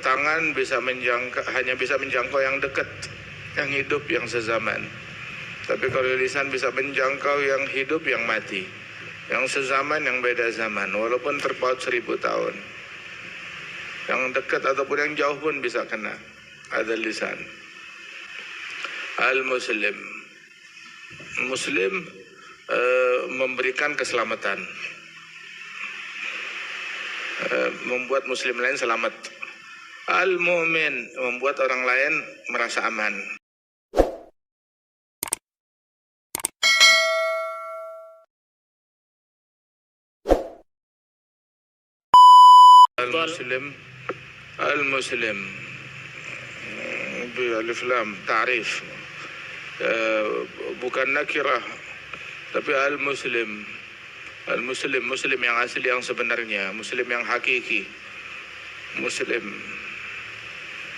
Tangan hanya bisa menjangkau yang dekat, yang hidup, yang sezaman. Tapi kalau lisan bisa menjangkau yang hidup, yang mati, yang sezaman, yang beda zaman, walaupun terpaut 1000 tahun. Yang dekat ataupun yang jauh pun bisa kena. Ada lisan. Al-Muslim. Muslim memberikan keselamatan, membuat Muslim lain selamat. Al-Mu'min membuat orang lain merasa aman. Al-Muslim alif lam ta'rif, bukan nakirah, tapi al-Muslim. Al-Muslim, Muslim yang asli, yang sebenarnya, Muslim yang hakiki. Muslim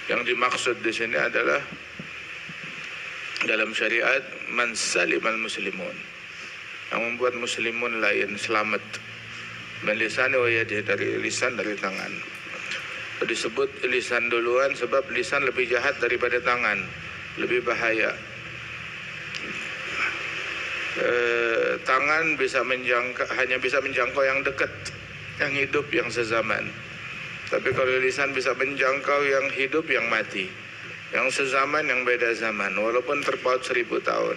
yang dimaksud di sini adalah dalam syariat man salimal muslimun, yang membuat muslimun lain selamat, min lisani wa yadihi, dari lisan, dari tangan. Disebut lisan duluan sebab lisan lebih jahat daripada tangan, lebih bahaya. Tangan hanya bisa menjangkau yang dekat, yang hidup, yang sezaman. Tapi kalau lisan bisa menjangkau yang hidup, yang mati, yang sezaman, yang beda zaman, walaupun terpaut 1000 tahun.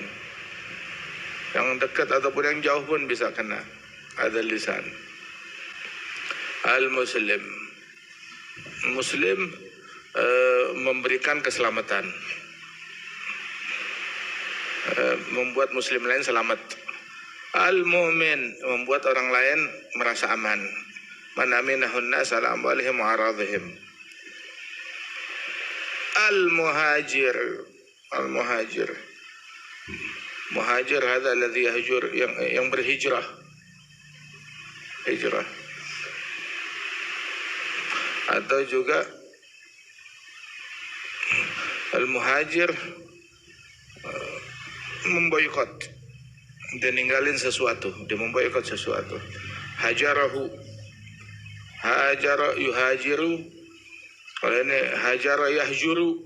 Yang dekat ataupun yang jauh pun bisa kena. Ada lisan. Al-Muslim. Muslim memberikan keselamatan, membuat Muslim lain selamat. Al-Mu'min membuat orang lain merasa aman. Man aminahun nas ala amwalihim wa aradhihim. Al-Muhajir. Al-Muhajir. Muhajir hadza alladhi yahjur, yang berhijrah. Hijrah. Atau juga al-muhajir memboikot, dia ninggalin sesuatu, dia memboikot sesuatu. Hajarahu, hajara yuhajiru, kalau ini hajara yahjuru.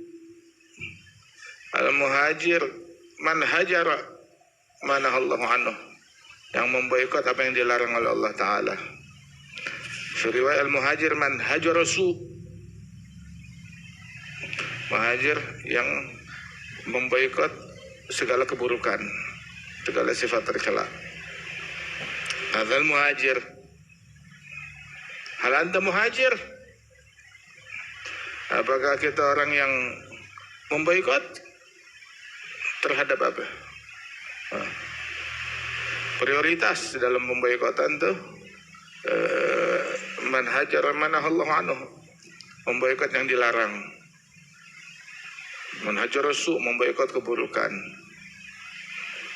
Al-muhajir man hajara manahallahu anhu, yang memboikot apa yang dilarang oleh Allah Ta'ala. Riwayat al-muhajir man hajara su, muhajir yang memboikot segala keburukan, segala sifat tercela. Hadzal muhajir. Hal anta muhajir? Apakah kita orang yang memboikot terhadap apa? Prioritas dalam memboikotan tuh man hajara manahallahu anhu, memboikot yang dilarang. Man hajara su, memboikot keburukan,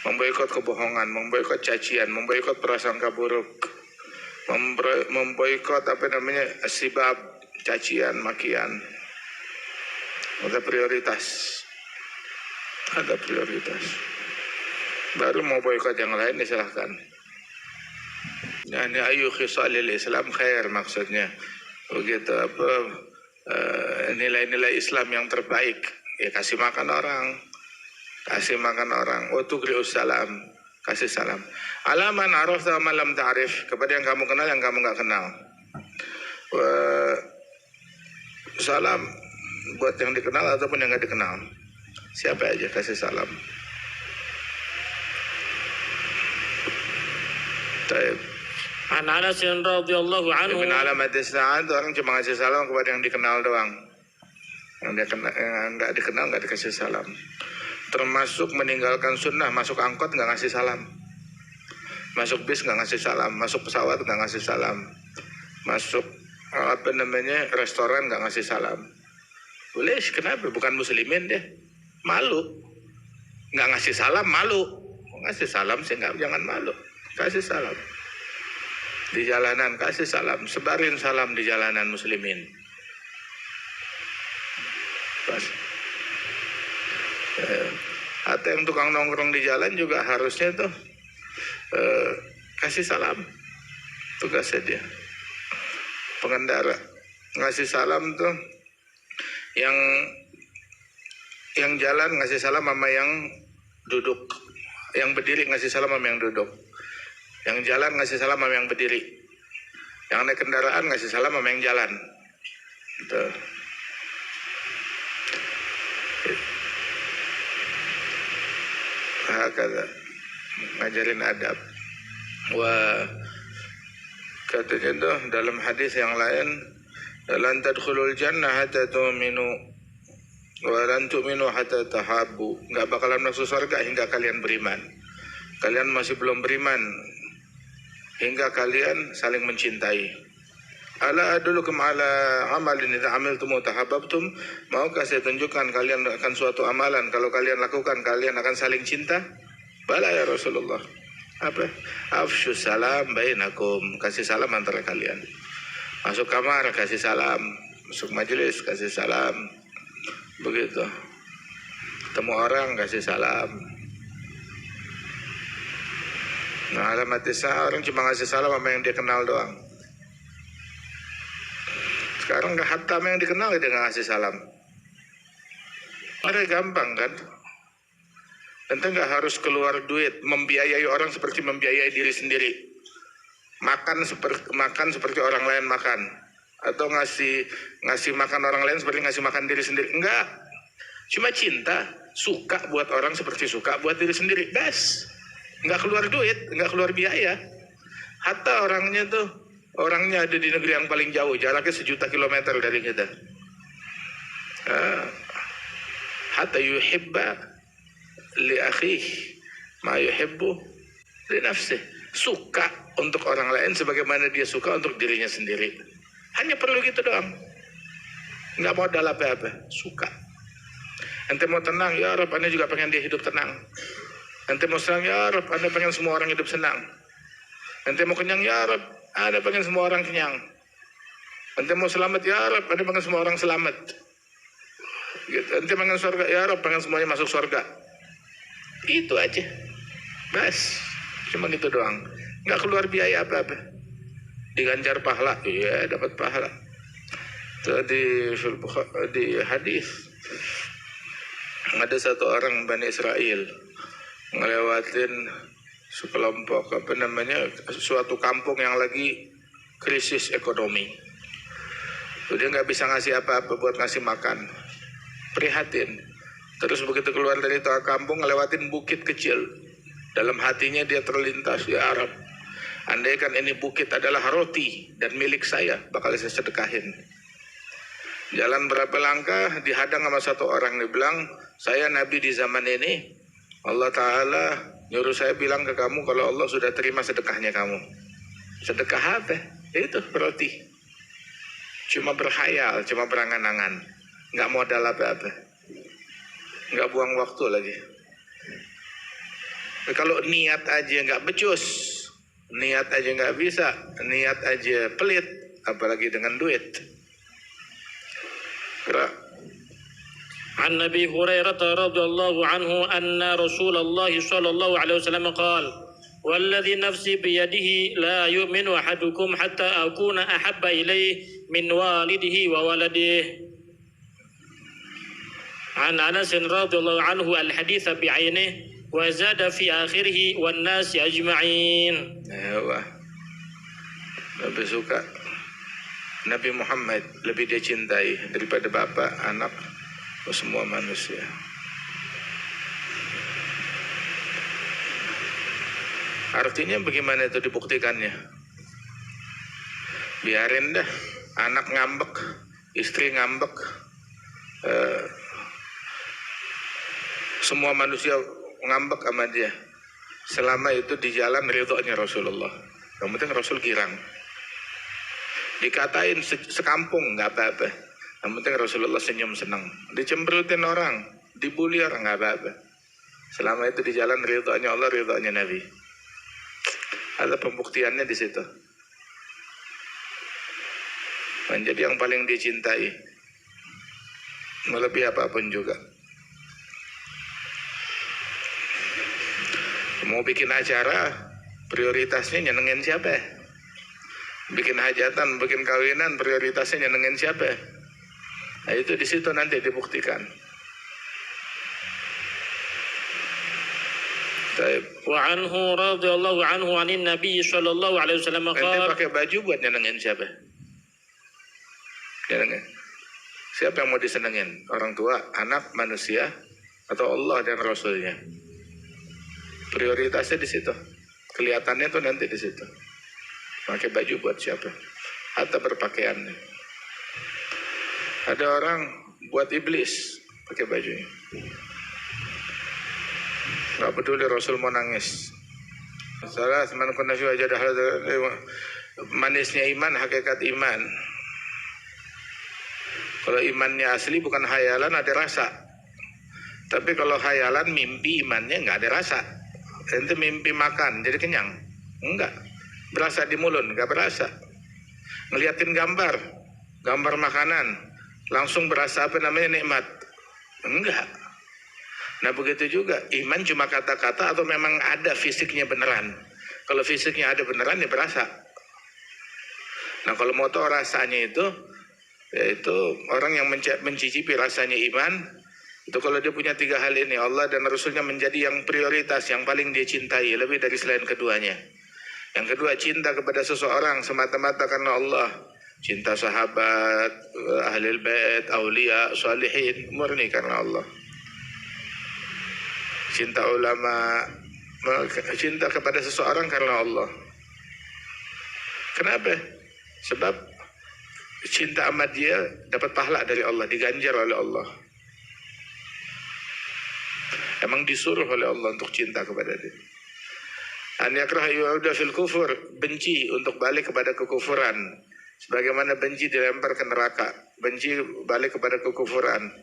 memboikot kebohongan, memboikot cacian, memboikot prasangka buruk, memboikot apa namanya asbab, cacian, makian. Ada prioritas. Ada prioritas. Baru mau boikot yang lain disilahkan. Yani ayu khisalil Islam khair, maksudnya begitu, apa nilai-nilai Islam yang terbaik. Ya kasih makan orang, kasih makan orang. Wa tuqri'us salam, kasih salam. Alaman arafta ma lam ta'rif, kepada yang kamu kenal, yang kamu enggak kenal. Salam buat yang dikenal ataupun yang enggak dikenal. Siapa aja kasih salam. Baik. An Anas radhiyallahu anhu. Min alamat as-sa'ah, orang cuma ngasih salam kepada yang dikenal doang. Yang enggak dikenal enggak dikasih salam. Termasuk meninggalkan sunnah, masuk angkot enggak ngasih salam, masuk bis enggak ngasih salam, masuk pesawat enggak ngasih salam, masuk apa namanya restoran enggak ngasih salam. Boleh, kenapa? Bukan muslimin dia, malu, enggak ngasih salam, malu. Ngasih salam sih enggak, jangan malu, kasih salam. Di jalanan kasih salam, sebarin salam di jalanan muslimin. Pas. Atau yang tukang nongkrong di jalan juga harusnya tuh kasih salam, tugasnya dia. Pengendara ngasih salam tuh Yang jalan ngasih salam sama yang duduk. Yang berdiri ngasih salam sama yang duduk. Yang jalan ngasih salam sama yang berdiri. Yang naik kendaraan ngasih salam sama yang jalan. Gitu. Kata ngajarin adab. Wah, katanya tuh dalam hadis yang lain, lan tadkhulul jannah hatta tu'minu wa lan tu'minu hatta tahabbu. Enggak bakalan masuk surga hingga kalian beriman. Kalian masih belum beriman hingga kalian saling mencintai. Ala adulukum ala amalin idza amiltum tahabbtum. Maukah saya tunjukkan kalian akan suatu amalan kalau kalian lakukan kalian akan saling cinta? Bala ya Rasulullah. Apa? Afshu salam bainakum, kasih salam antara kalian. Masuk kamar kasih salam, masuk majelis kasih salam. Begitu. Ketemu orang kasih salam. Nah, alamat orang cuma ngasih salam sama yang dia kenal doang. Sekarang hatta yang dikenal dia nggak ngasih salam. Ada gampang kan? Ente nggak harus keluar duit membiayai orang seperti membiayai diri sendiri. Makan seperti orang lain makan, atau ngasih makan orang lain seperti ngasih makan diri sendiri. Enggak, cuma cinta, suka buat orang seperti suka buat diri sendiri. Bes, nggak keluar duit, nggak keluar biaya. Hatta orangnya ada di negeri yang paling jauh, jaraknya 1.000.000 kilometer dari kita. Hatta yuhibba li akhihi ma yuhibbu li nafsihi. Suka untuk orang lain sebagaimana dia suka untuk dirinya sendiri. Hanya perlu gitu doang. Nggak modal apa-apa, suka. Ente mau tenang, ya Rabb, Anda juga pengen dia hidup tenang. Ente mau senang, ya Rabb, Anda pengen semua orang hidup senang. Ente mau kenyang, ya Rabb, Anda pengen semua orang kenyang. Ente mau selamat, ya Rabb, Anda pengen semua orang selamat. Gitu. Ente pengen surga, ya Rabb, pengen semuanya masuk surga. Itu aja. Bas, cuma gitu doang. Nggak keluar biaya apa-apa. Diganjar pahala, iya dapat pahala. Di hadis ada satu orang Bani Israel ngelewatin sekelompok suatu kampung yang lagi krisis ekonomi. Dia nggak bisa ngasih apa-apa buat ngasih makan. Prihatin. Terus begitu keluar dari tengah kampung ngelewatin bukit kecil. Dalam hatinya dia terlintas, ya Arab, andaikan ini bukit adalah roti dan milik saya, bakal saya sedekahin. Jalan berapa langkah dihadang sama satu orang, dia bilang, saya nabi di zaman ini, Allah Ta'ala nyuruh saya bilang ke kamu kalau Allah sudah terima sedekahnya kamu. Sedekah apa? Itu roti. Cuma berkhayal, cuma berangan-angan, nggak modal apa-apa, nggak buang waktu lagi. Kalau niat aja nggak becus, niat aja nggak bisa, niat aja pelit, apalagi dengan duit. Gerak. عن أبي هريرة رضي الله عنه أن رسول الله صلى الله عليه وسلم قال والذي نفسي بيده لا يؤمن أحدكم حتى أكون أحب إليه من والده وولده. عن أنس رضي الله عنه الحديث بعينه وزاد في آخره والناس أجمعين. Lebih suka Nabi Muhammad, lebih dia cintai daripada bapak, anak, semua manusia. Artinya bagaimana itu dibuktikannya? Biarin dah, anak ngambek, istri ngambek, semua manusia ngambek sama dia. Selama itu di jalan ridhonya Rasulullah. Yang penting Rasul girang. Dikatain sekampung nggak apa-apa. Yang penting Rasulullah senyum senang. Dicemberutin orang, dibully orang nggak apa-apa. Selama itu di jalan ridhonya Allah, ridhonya Nabi. Ada pembuktiannya di situ. Menjadi yang paling dicintai, melebihi apapun juga. Mau bikin acara, prioritasnya nyenengin siapa? Bikin hajatan, bikin kawinan, prioritasnya nyenengin siapa? Nah, itu di situ nanti dibuktikan. Taib. وعنه رضي الله عنه عن النبي صلى الله عليه وسلم Ente قال pakai baju buat nyenengin siapa? Nyenengin. Siapa yang mau disenengin? Orang tua, anak, manusia, atau Allah dan Rasulnya? Prioritasnya di situ. Kelihatannya tuh nanti di situ. Pakai baju buat siapa? Atau berpakaiannya. Ada orang buat iblis pakai bajunya. Gak peduli Rasul mau nangis. Salah teman kunna fi wajah manisnya iman, hakikat iman. Kalau imannya asli bukan hayalan, ada rasa. Tapi kalau hayalan mimpi, imannya nggak ada rasa. Ente mimpi makan jadi kenyang? Enggak. Berasa di mulut? Nggak berasa. Ngeliatin gambar makanan, langsung berasa apa namanya nikmat? Enggak. Nah begitu juga, iman cuma kata-kata atau memang ada fisiknya beneran? Kalau fisiknya ada beneran ya berasa. Nah kalau mau tahu rasanya itu, yaitu orang yang mencicipi rasanya iman, itu kalau dia punya 3 hal ini, Allah dan Rasulnya menjadi yang prioritas, yang paling dia cintai, lebih dari selain keduanya. Yang kedua, cinta kepada seseorang semata-mata karena Allah. Cinta sahabat, ahlul bait, aulia, salihin, murni karena Allah. Cinta ulama, cinta kepada seseorang karena Allah. Kenapa? Sebab cinta sama dia dapat pahala dari Allah, diganjar oleh Allah. Emang disuruh oleh Allah untuk cinta kepada dia. An yakrah yu'uda fil kufur, benci untuk balik kepada kekufuran. Sebagaimana benci dilempar ke neraka, benci balik kepada kekufuran.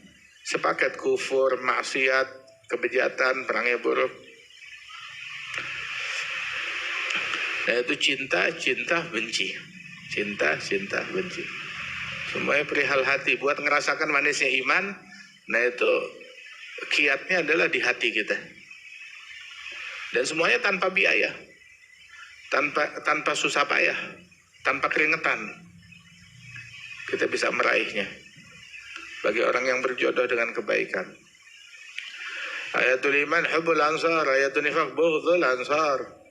Sepaket kufur, maksiat, kebejatan, perangai buruk. Nah itu cinta, benci. Cinta, benci. Semuanya perihal hati. Buat ngerasakan manisnya iman, nah itu kiatnya adalah di hati kita. Dan semuanya tanpa biaya, tanpa susah payah, tanpa keringetan. Kita bisa meraihnya. Bagi orang yang berjodoh dengan kebaikan. Ayatul iman hubbul ansar, ayatul nifaq bughdul ansar.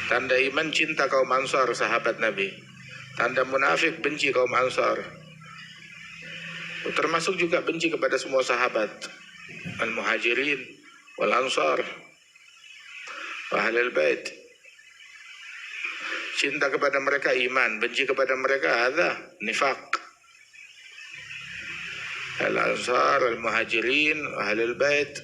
Tanda iman cinta kaum Ansar, sahabat Nabi. Tanda munafik benci kaum Ansar. Termasuk juga benci kepada semua sahabat. Al-Muhajirin wal Ansar wa ahlul bait. Cinta kepada mereka iman, benci kepada mereka ada nifaq. Al-Ansar, Al-Muhajirin, Ahlul Bait.